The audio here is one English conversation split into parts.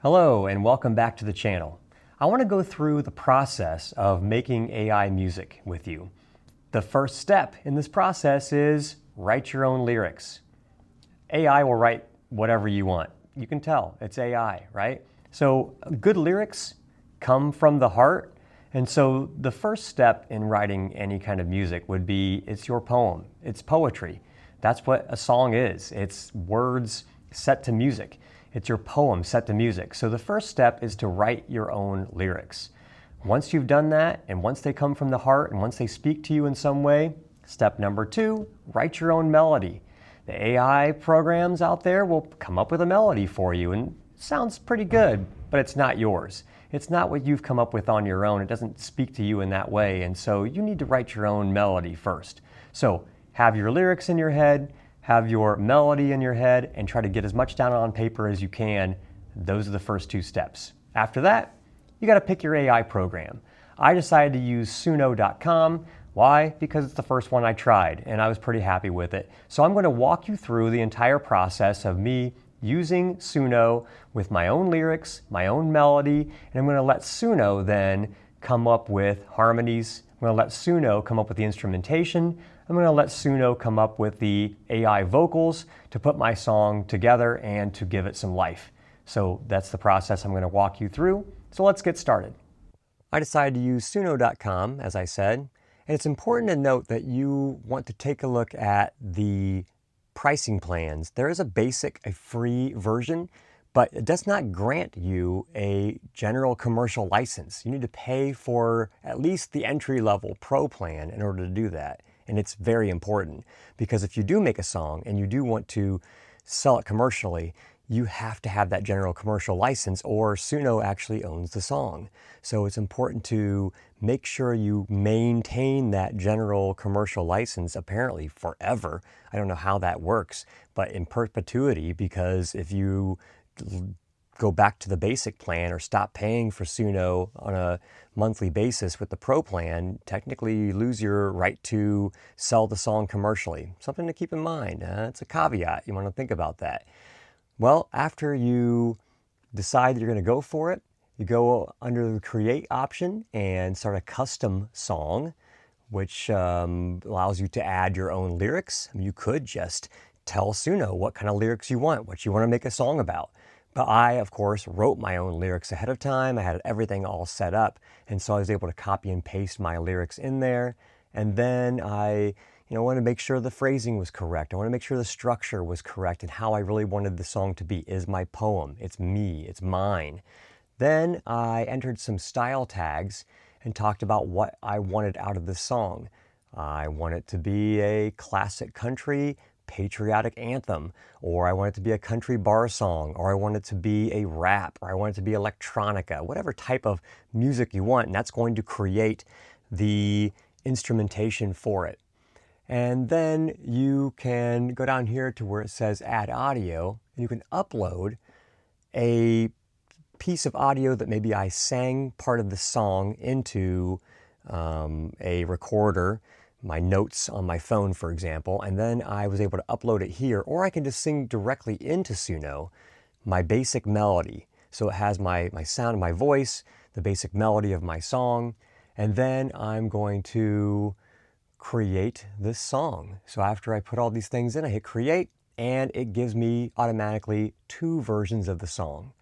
Hello and welcome back to the channel. I want to go through the process of making AI music with you. The first step in this process is write your own lyrics. AI will write whatever you want. You can tell it's AI, right? So good lyrics come from the heart. And so the first step in writing any kind of music would be it's your poem. It's poetry. That's what a song is. It's words set to music. It's your poem set to music. So the first step is to write your own lyrics. Once you've done that, and once they come from the heart, and once they speak to you in some way, step number 2, write your own melody. The AI programs out there will come up with a melody for you, and it sounds pretty good, but it's not yours. It's not what you've come up with on your own. It doesn't speak to you in that way, and so you need to write your own melody first. So have your lyrics in your head, have your melody in your head, and try to get as much down on paper as you can. Those are the first 2 steps. After that, you got to pick your AI program. I decided to use Suno.com. Why? Because it's the first one I tried, and I was pretty happy with it. So I'm going to walk you through the entire process of me using Suno with my own lyrics, my own melody, and I'm going to let Suno then come up with harmonies. I'm going to let Suno come up with the instrumentation. I'm going to let Suno come up with the AI vocals to put my song together and to give it some life. So that's the process I'm going to walk you through. So let's get started. I decided to use Suno.com, as I said, and it's important to note that you want to take a look at the pricing plans. There is a basic, a free version, but it does not grant you a general commercial license. You need to pay for at least the entry-level Pro plan in order to do that. And it's very important because if you do make a song and you do want to sell it commercially, you have to have that general commercial license or Suno actually owns the song. So it's important to make sure you maintain that general commercial license apparently forever. I don't know how that works, but in perpetuity, because if you go back to the basic plan or stop paying for Suno on a monthly basis with the Pro plan, technically you lose your right to sell the song commercially. Something to keep in mind. It's a caveat. You want to think about that. Well, after you decide that you're going to go for it, you go under the Create option and start a custom song, which allows you to add your own lyrics. You could just tell Suno what kind of lyrics you want, what you want to make a song about. But I, of course, wrote my own lyrics ahead of time. I had everything all set up, and so I was able to copy and paste my lyrics in there. And then I wanted to make sure the phrasing was correct. I want to make sure the structure was correct and how I really wanted the song to be. Is my poem. It's me. It's mine. Then I entered some style tags and talked about what I wanted out of the song. I want it to be a classic country patriotic anthem, or I want it to be a country bar song, or I want it to be a rap, or I want it to be electronica, whatever type of music you want, and that's going to create the instrumentation for it. And then you can go down here to where it says add audio, and you can upload a piece of audio that maybe I sang part of the song into a recorder, my notes on my phone, for example, and then I was able to upload it here, or I can just sing directly into Suno my basic melody. So it has my sound of my voice, the basic melody of my song, and then I'm going to create this song. So after I put all these things in, I hit create, and it gives me automatically 2 versions of the song.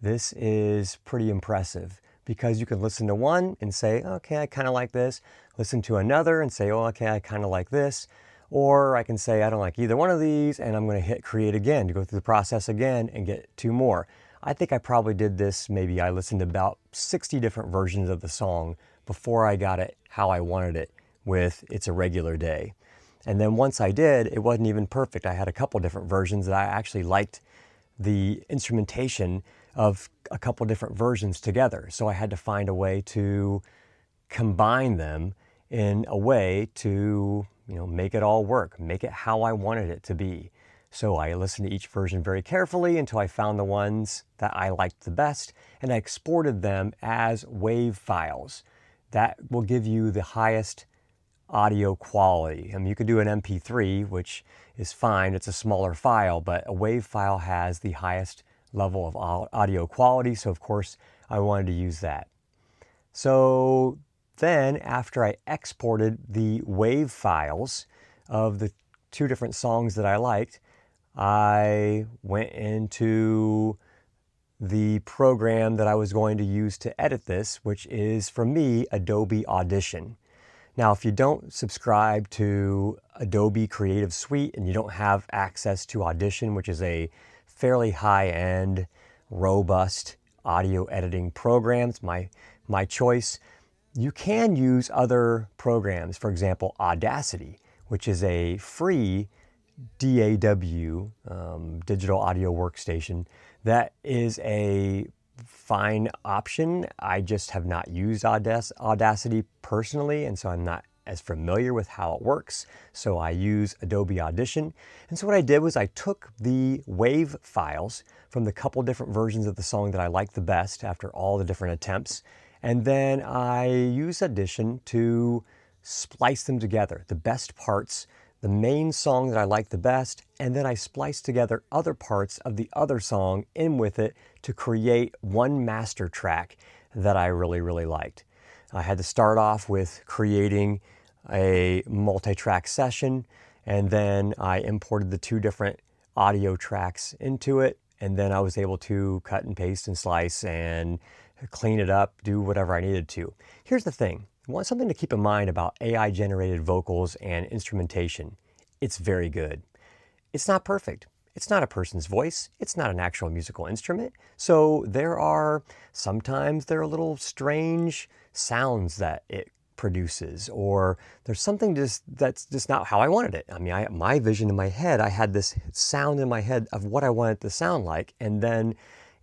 This is pretty impressive because you can listen to one and say, okay, I kind of like this. Listen to another and say, oh, okay, I kind of like this. Or I can say, I don't like either one of these, and I'm going to hit create again to go through the process again and get 2 more. I think I probably did this, maybe I listened to about 60 different versions of the song before I got it how I wanted it with It's a Regular Day. And then once I did, it wasn't even perfect. I had a couple different versions that I actually liked the instrumentation of a couple different versions together. So I had to find a way to combine them in a way to, make it all work, make it how I wanted it to be. So I listened to each version very carefully until I found the ones that I liked the best, and I exported them as WAV files. That will give you the highest audio quality. I mean, you could do an MP3, which is fine. It's a smaller file, but a WAV file has the highest level of audio quality. So of course I wanted to use that. So then after I exported the WAV files of the two different songs that I liked, I went into the program that I was going to use to edit this, which is, for me, Adobe Audition. Now, if you don't subscribe to Adobe Creative Suite and you don't have access to Audition, which is a fairly high-end, robust audio editing program, it's my choice, you can use other programs. For example, Audacity, which is a free DAW, digital audio workstation. That is a fine option. I just have not used Audacity personally, and so I'm not as familiar with how it works. So I use Adobe Audition. And so what I did was I took the WAV files from the couple different versions of the song that I liked the best after all the different attempts, and then I used Audition to splice them together, the best parts, the main song that I liked the best, and then I spliced together other parts of the other song in with it to create one master track that I really, really liked. I had to start off with creating a multi-track session, and then I imported the two different audio tracks into it, and then I was able to cut and paste and slice and clean it up, do whatever I needed to. Here's the thing. Something to keep in mind about AI-generated vocals and instrumentation. It's very good. It's not perfect. It's not a person's voice. It's not an actual musical instrument. So sometimes there are little strange sounds that it produces, or there's something that's just not how I wanted it. I mean, my vision in my head, I had this sound in my head of what I wanted it to sound like, and then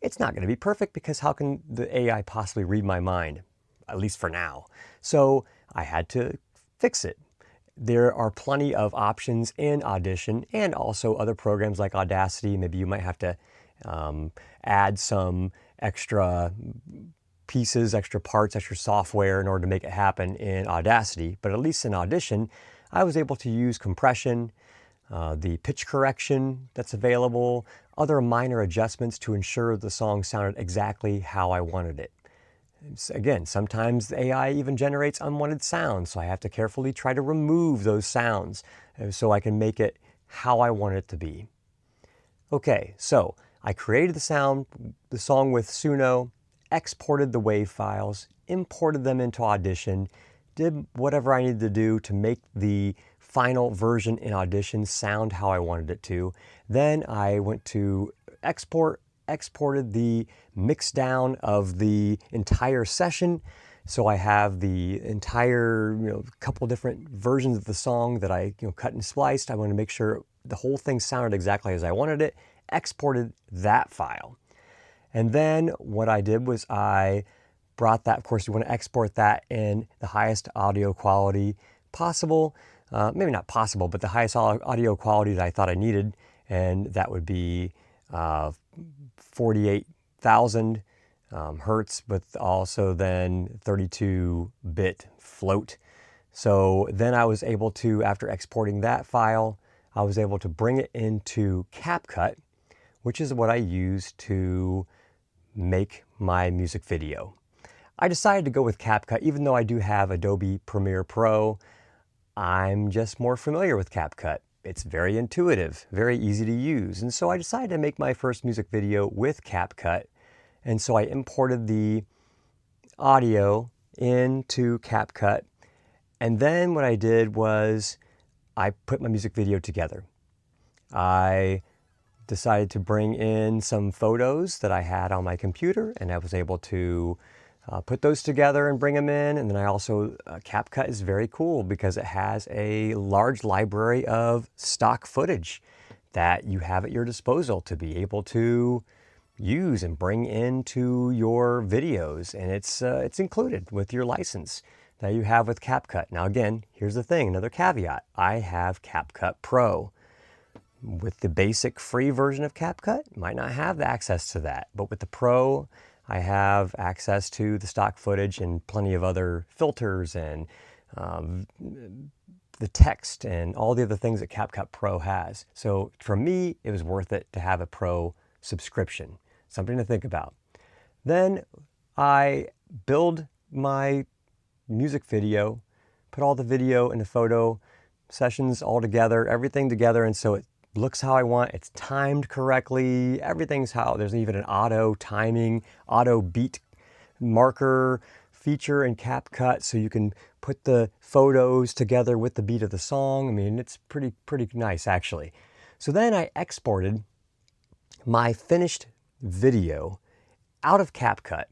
it's not going to be perfect because how can the AI possibly read my mind? At least for now. So I had to fix it. There are plenty of options in Audition and also other programs like Audacity. Maybe you might have to add some extra pieces, extra parts, extra software in order to make it happen in Audacity. But at least in Audition, I was able to use compression, the pitch correction that's available, other minor adjustments to ensure the song sounded exactly how I wanted it. Again, sometimes the AI even generates unwanted sounds, so I have to carefully try to remove those sounds so I can make it how I want it to be. Okay, so I created the song with Suno, exported the WAV files, imported them into Audition, did whatever I needed to do to make the final version in Audition sound how I wanted it to. Then I went to exported the mix down of the entire session. So I have the entire, couple different versions of the song that I, cut and spliced. I want to make sure the whole thing sounded exactly as I wanted it, exported that file. And then what I did was I brought that, of course, you want to export that in the highest audio quality possible. Maybe not possible, but the highest audio quality that I thought I needed. And that would be 48,000 hertz, but also then 32-bit float. So then I was able to, after exporting that file, I was able to bring it into CapCut, which is what I use to make my music video. I decided to go with CapCut, even though I do have Adobe Premiere Pro. I'm just more familiar with CapCut. It's very intuitive, very easy to use. And so I decided to make my first music video with CapCut. And so I imported the audio into CapCut. And then what I did was I put my music video together. I decided to bring in some photos that I had on my computer, and I was able to put those together and bring them in. And then I also, CapCut is very cool because it has a large library of stock footage that you have at your disposal to be able to use and bring into your videos. And it's included with your license that you have with CapCut. Now again, here's the thing, another caveat. I have CapCut Pro. With the basic free version of CapCut, might not have access to that. But with the Pro, I have access to the stock footage and plenty of other filters and the text and all the other things that CapCut Pro has. So for me, it was worth it to have a Pro subscription. Something to think about. Then I build my music video, put all the video and the photo sessions all together, everything together, and so it looks how I want, it's timed correctly, everything's how, there's even an auto timing, auto beat marker feature in CapCut, so you can put the photos together with the beat of the song. I mean, it's pretty nice actually. So then I exported my finished video out of CapCut,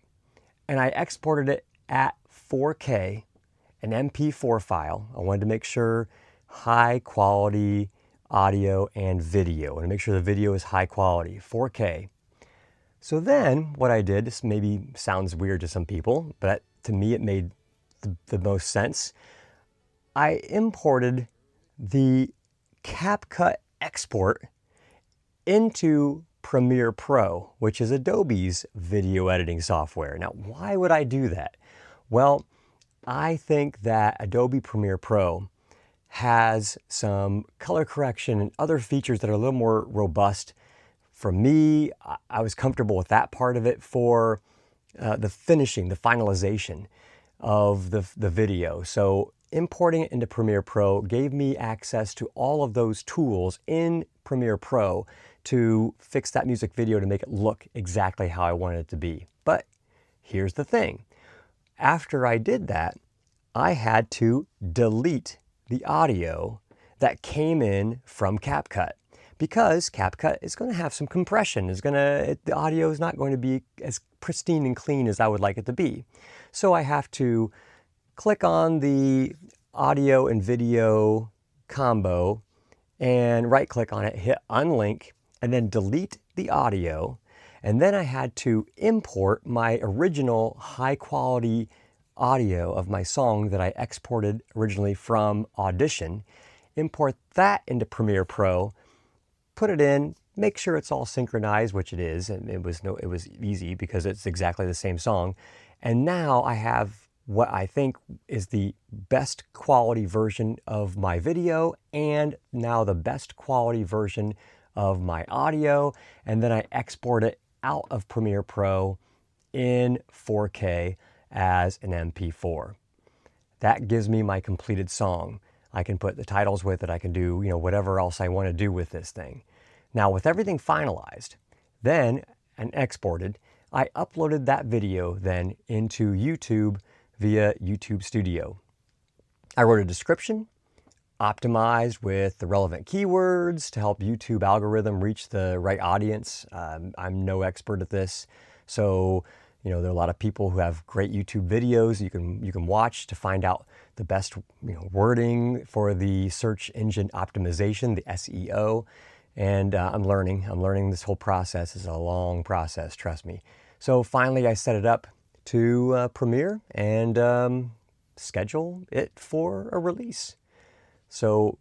and I exported it at 4K, an MP4 file. I wanted to make sure high quality audio and video, and make sure the video is high quality, 4K. So then what I did, this maybe sounds weird to some people, but to me it made the most sense. I imported the CapCut export into Premiere Pro, which is Adobe's video editing software. Now, why would I do that? Well, I think that Adobe Premiere Pro has some color correction and other features that are a little more robust. For me, I was comfortable with that part of it. For the finishing, the finalization of the video. So importing it into Premiere Pro gave me access to all of those tools in Premiere Pro to fix that music video to make it look exactly how I wanted it to be. But here's the thing. After I did that, I had to delete the audio that came in from CapCut, because CapCut is going to have some compression. The audio is not going to be as pristine and clean as I would like it to be. So I have to click on the audio and video combo and right click on it, hit unlink, and then delete the audio. And then I had to import my original high quality audio of my song that I exported originally from Audition, import that into Premiere Pro, put it in, make sure it's all synchronized, which it is, and it was easy because it's exactly the same song. And now I have what I think is the best quality version of my video, and now the best quality version of my audio, and then I export it out of Premiere Pro in 4K as an MP4. That gives me my completed song. I can put the titles with it, I can do, whatever else I want to do with this thing. Now, with everything finalized, then, and exported, I uploaded that video then into YouTube via YouTube Studio. I wrote a description, optimized with the relevant keywords to help YouTube algorithm reach the right audience. I'm no expert at this, so there are a lot of people who have great YouTube videos you can watch to find out the best wording for the search engine optimization, the SEO. And I'm learning this whole process. Is a long process, trust me. So finally I set it up to Premiere and schedule it for a release. So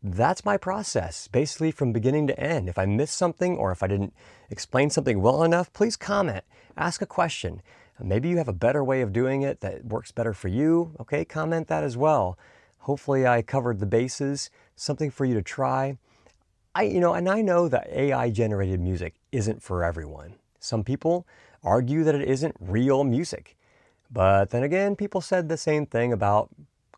that's my process, basically from beginning to end. If I missed something or if I didn't explain something well enough, please comment, ask a question. Maybe you have a better way of doing it that works better for you. Okay, comment that as well. Hopefully I covered the bases, something for you to try. I know that AI generated music isn't for everyone. Some people argue that it isn't real music. But then again, people said the same thing about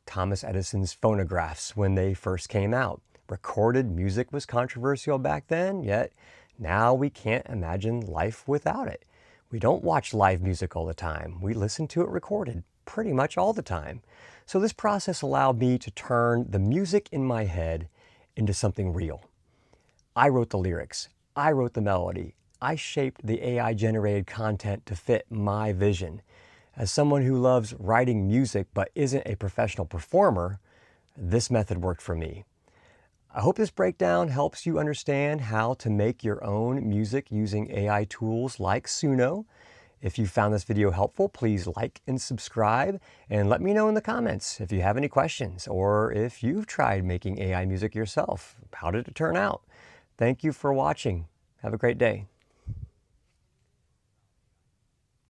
Thomas Edison's phonographs when they first came out. Recorded music was controversial back then, yet now we can't imagine life without it. We don't watch live music all the time. We listen to it recorded pretty much all the time. So this process allowed me to turn the music in my head into something real. I wrote the lyrics. I wrote the melody. I shaped the AI-generated content to fit my vision. As someone who loves writing music but isn't a professional performer, this method worked for me. I hope this breakdown helps you understand how to make your own music using AI tools like Suno. If you found this video helpful, please like and subscribe, and let me know in the comments if you have any questions or if you've tried making AI music yourself. How did it turn out? Thank you for watching. Have a great day.